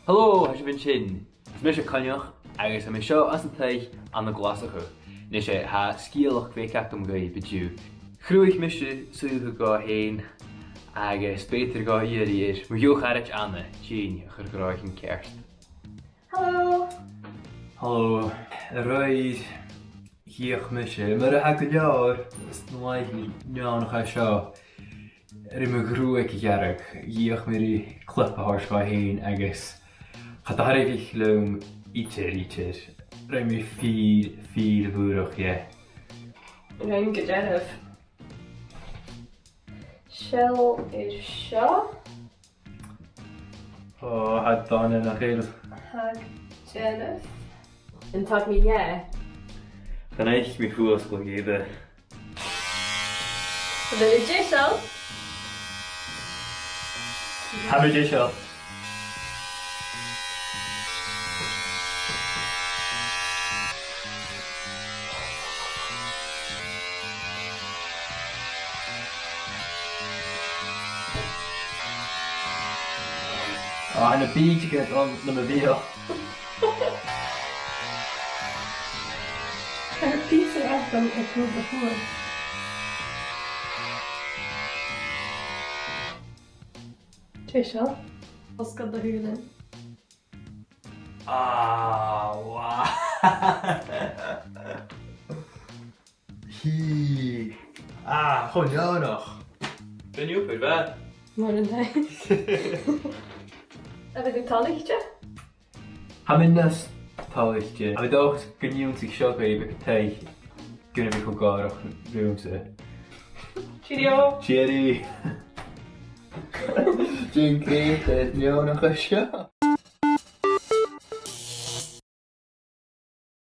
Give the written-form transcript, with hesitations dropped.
Hallo, has been sin. Smis canneach agus am seo as an teich an na glasacha. Ní sé ha scíalach féceach am gaí beú. Chhrúigh mise suútha go héin agus bétar go iad mar jocharit anna Jean chur goráich an ceart. Hallo. Hallo, roiid híoch mise, mar a go leabhar is nóid neannach a seo. Me grúig gearach, híoch mé í clupa háirsá héin agus Gaat daar even leum ietsje. Ruim vier boerig, ja. Ruim gedelf. Shell is seo. Oh, het dan in nog heel. Hag Jennifer. En tag me ja. Kan ik me goed geven. Wil je Jessel? Hebben we Jessel? Ah, en een beetje gaat dan naar mijn weer. Ga ik pizza echt dan ik wil ervoor. Jessel? Wat kan er huren? Ah, wow. Hier. Ah, gewoon jou nog. Ben je op het waar? Maar een tijd. Heb ik een tallichtje? Hebben we net tallichtje. Hebben we dacht, kun je ons shock even tegen? Kunnen we elkaar nog doen? Cheerio! Cherry. Jim kreeg het nu nog een show.